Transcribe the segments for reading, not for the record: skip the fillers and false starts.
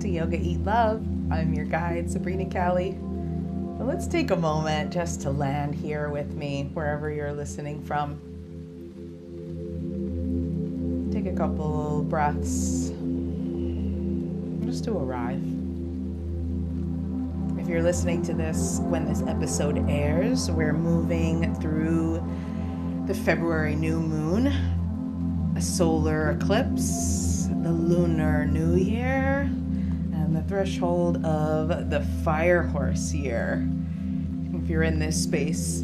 to Yoga Eat Love. I'm your guide, Sabrina Callie. So let's take a moment just to land here with me, wherever you're listening from. Take a couple breaths just to arrive. If you're listening to this when this episode airs, we're moving through the February new moon, a solar eclipse, the Lunar New Year, and the threshold of the Fire Horse year. If you're in this space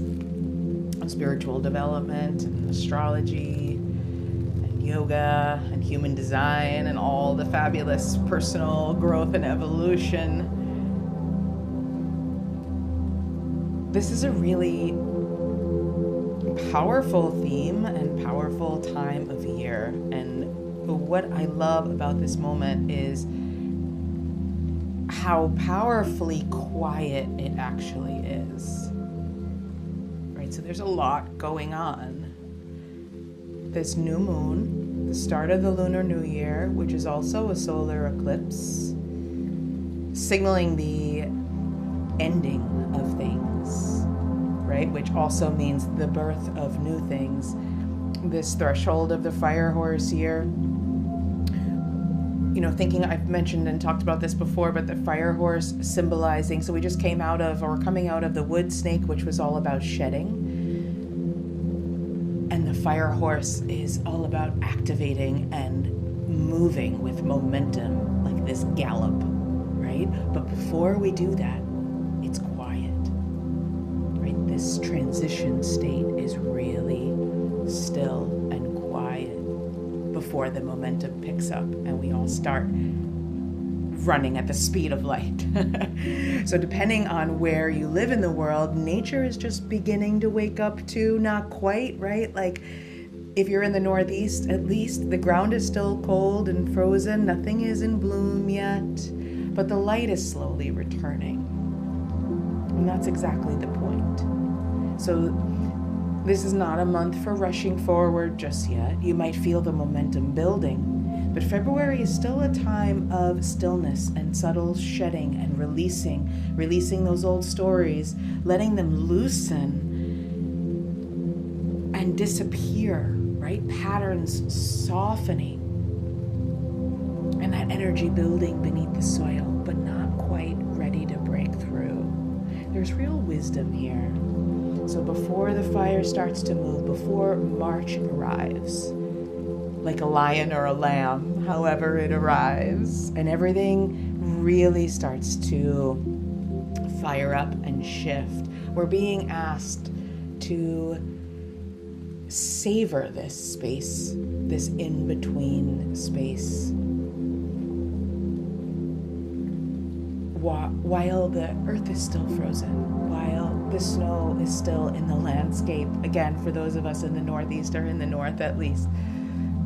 of spiritual development and astrology and yoga and human design and all the fabulous personal growth and evolution, this is a really powerful theme and powerful time of year. And what I love about this moment is how powerfully quiet it actually is. Right? So there's a lot going on. This new moon, the start of the Lunar New Year, which is also a solar eclipse, signaling the ending of things, right? Which also means the birth of new things. This threshold of the Fire Horse year, thinking I've mentioned and talked about this before, but the fire horse symbolizing, so we just came out of, or coming out of the wood snake, which was all about shedding. And the fire horse is all about activating and moving with momentum, like this gallop, right? But before we do that, it's quiet, right? This transition state is really still and quiet before the momentum picks up and we all start running at the speed of light. So depending on where you live in the world, nature is just beginning to wake up too, not quite, right? Like if you're in the Northeast, at least the ground is still cold and frozen, nothing is in bloom yet, but the light is slowly returning. And that's exactly the point. So this is not a month for rushing forward just yet. You might feel the momentum building, but February is still a time of stillness and subtle shedding and releasing those old stories, letting them loosen and disappear, right? Patterns softening, and that energy building beneath the soil, but not quite ready to break through. There's real wisdom here. So before the fire starts to move, before March arrives, like a lion or a lamb, however it arrives, and everything really starts to fire up and shift, we're being asked to savor this space, this in-between space, while the earth is still frozen, while the snow is still in the landscape. Again, for those of us in the Northeast, or in the North at least,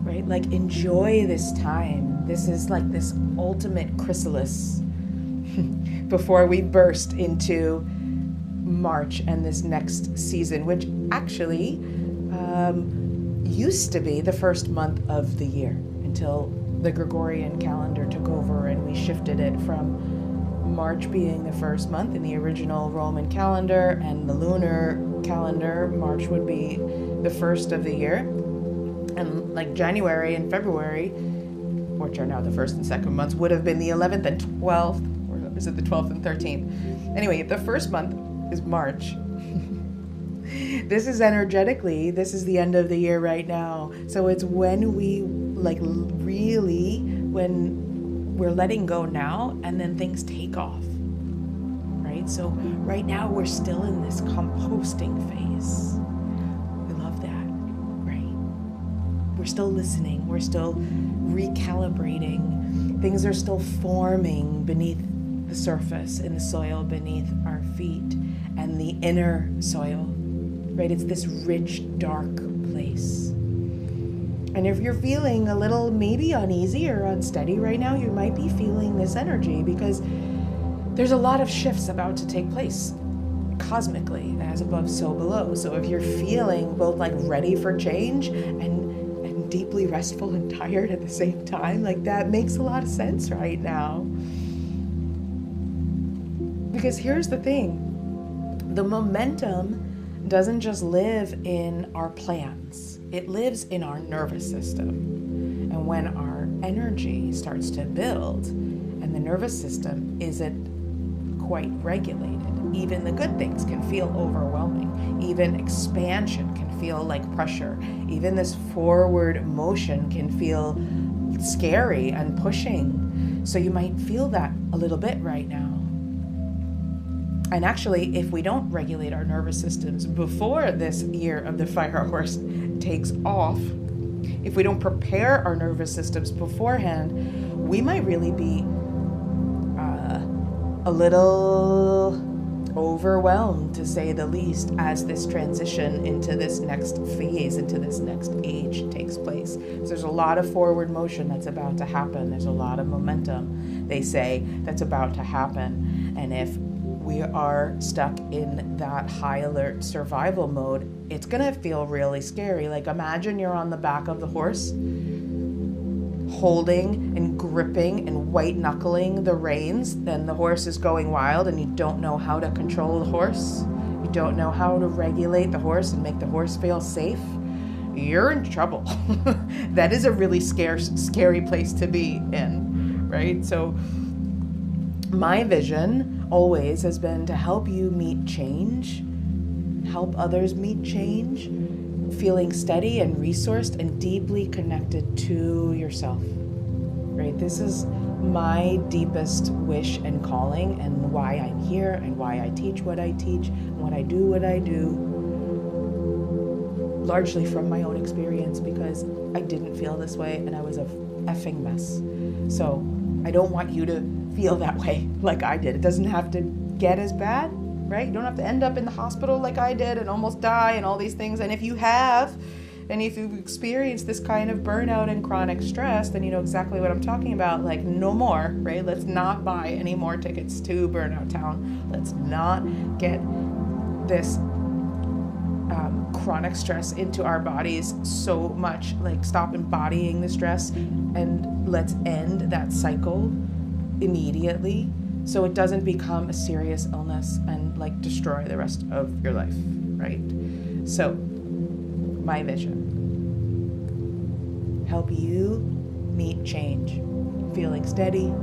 right? Like, enjoy this time. This is like this ultimate chrysalis before we burst into March and this next season, which actually used to be the first month of the year until the Gregorian calendar took over and we shifted it from March being the first month in the original Roman calendar, and the lunar calendar, March would be the first of the year. And like January and February, which are now the first and second months, would have been the 11th and 12th, or is it the 12th and 13th? Anyway, the first month is March. This is energetically, this is the end of the year right now. So it's when we when we're letting go now, and then things take off, right? So right now we're still in this composting phase. I love that, right? We're still listening. We're still recalibrating. Things are still forming beneath the surface, in the soil beneath our feet and the inner soil, right? It's this rich, dark place. And if you're feeling a little maybe uneasy or unsteady right now, you might be feeling this energy because there's a lot of shifts about to take place cosmically, as above, so below. So if you're feeling both like ready for change and deeply restful and tired at the same time, like that makes a lot of sense right now. Because here's the thing. The momentum doesn't just live in our plans. It lives in our nervous system. And when our energy starts to build and the nervous system isn't quite regulated, even the good things can feel overwhelming. Even expansion can feel like pressure. Even this forward motion can feel scary and pushing. So you might feel that a little bit right now. And actually, if we don't regulate our nervous systems before this year of the fire horse takes off, if we don't prepare our nervous systems beforehand, we might really be a little overwhelmed, to say the least, as this transition into this next phase, into this next age takes place. So there's a lot of forward motion that's about to happen. There's a lot of momentum, they say, that's about to happen. And if we are stuck in that high alert survival mode, it's gonna feel really scary. Like, imagine you're on the back of the horse, holding and gripping and white knuckling the reins, then the horse is going wild and you don't know how to control the horse. You don't know how to regulate the horse and make the horse feel safe. You're in trouble. That is a really scary place to be in, right? So my vision always has been to help you meet change, help others meet change, feeling steady and resourced and deeply connected to yourself, right? This is my deepest wish and calling, and why I'm here, and why I teach what I teach, and what I do, largely from my own experience, because I didn't feel this way and I was a effing mess. So I don't want you to feel that way like I did. It doesn't have to get as bad, right? You don't have to end up in the hospital like I did and almost die and all these things. And if you have, and if you've experienced this kind of burnout and chronic stress, then you know exactly what I'm talking about. Like, no more, right? Let's not buy any more tickets to Burnout Town. Let's not get this chronic stress into our bodies so much. Like, stop embodying the stress and let's end that cycle immediately, so it doesn't become a serious illness and like destroy the rest of your life, right? So my vision, help you meet change, feeling steady,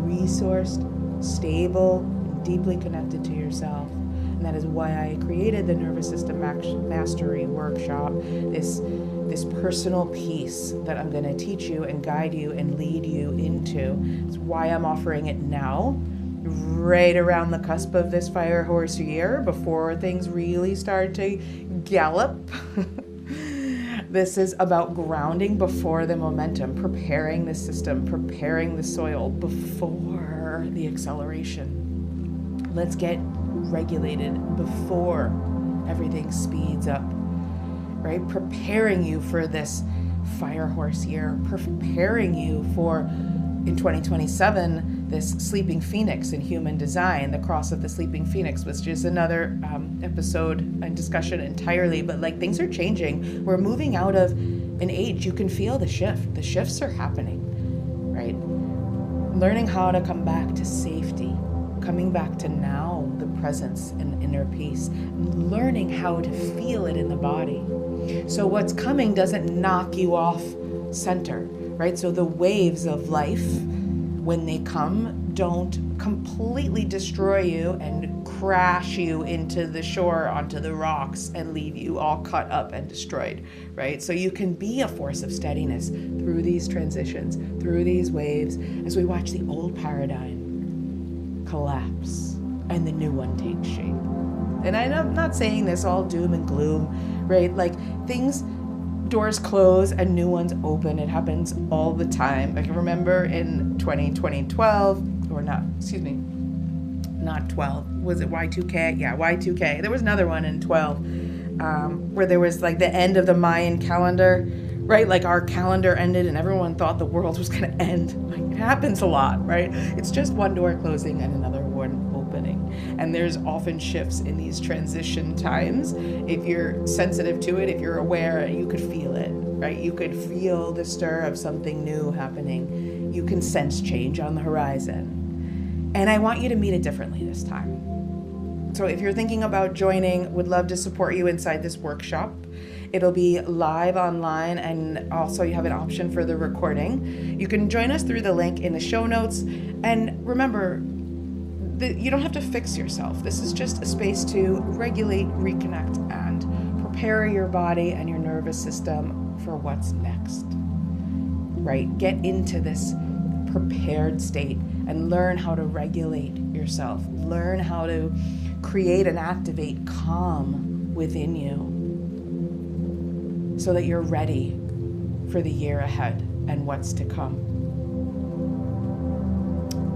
resourced, stable, and deeply connected to yourself. And that is why I created the Nervous System Mastery Workshop, this personal piece that I'm going to teach you and guide you and lead you into. It's why I'm offering it now, right around the cusp of this fire horse year, before things really start to gallop. This is about grounding before the momentum, preparing the system, preparing the soil before the acceleration. Let's get regulated before everything speeds up, right? Preparing you for this fire horse year, preparing you for, in 2027, this sleeping phoenix in human design, the cross of the sleeping phoenix, which is another episode and discussion entirely. But like, things are changing. We're moving out of an age. You can feel the shift. The shifts are happening, right? Learning how to come back to safety, coming back to now, the presence and inner peace, and learning how to feel it in the body. So what's coming doesn't knock you off center, right? So the waves of life, when they come, don't completely destroy you and crash you into the shore, onto the rocks, and leave you all cut up and destroyed, right? So you can be a force of steadiness through these transitions, through these waves, as we watch the old paradigm collapse and the new one take shape. And I'm not saying this all doom and gloom, right? Like, things, doors close and new ones open. It happens all the time. I can remember in 2012, or not, excuse me, not 12. Was it Y2K? Yeah, Y2K. There was another one in 12 where there was like the end of the Mayan calendar, right? Like, our calendar ended and everyone thought the world was going to end. Like, it happens a lot, right? It's just one door closing and another one opening. And there's often shifts in these transition times. If you're sensitive to it, if you're aware, you could feel it, right? You could feel the stir of something new happening. You can sense change on the horizon. And I want you to meet it differently this time. So if you're thinking about joining, would love to support you inside this workshop. It'll be live online, and also you have an option for the recording. You can join us through the link in the show notes. And remember, you don't have to fix yourself. This is just a space to regulate, reconnect, and prepare your body and your nervous system for what's next. Right? Get into this prepared state and learn how to regulate yourself. Learn how to create and activate calm within you so that you're ready for the year ahead and what's to come.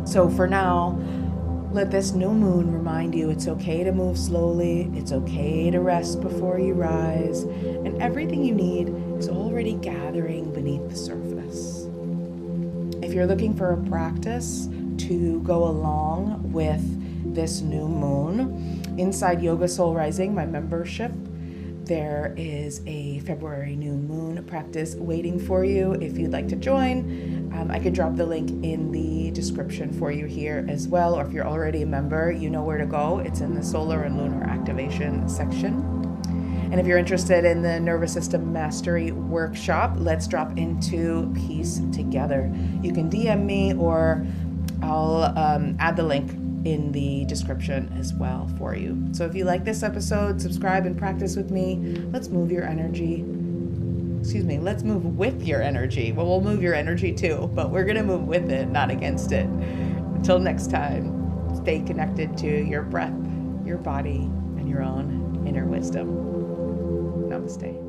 So for now, let this new moon remind you it's okay to move slowly, it's okay to rest before you rise, and everything you need is already gathering beneath the surface. If you're looking for a practice to go along with this new moon, inside Yoga Soul Rising, my membership, there is a February new moon practice waiting for you. If you'd like to join, I could drop the link in the description for you here as well. Or if you're already a member, you know where to go. It's in the solar and lunar activation section. And if you're interested in the Nervous System Mastery Workshop, let's drop into peace together. You can DM me, or I'll add the link in the description as well for you. So if you like this episode, subscribe and practice with me. Let's move your energy. Let's move with your energy. Well, we'll move your energy too, but we're going to move with it, not against it. Until next time, stay connected to your breath, your body, and your own inner wisdom. Namaste.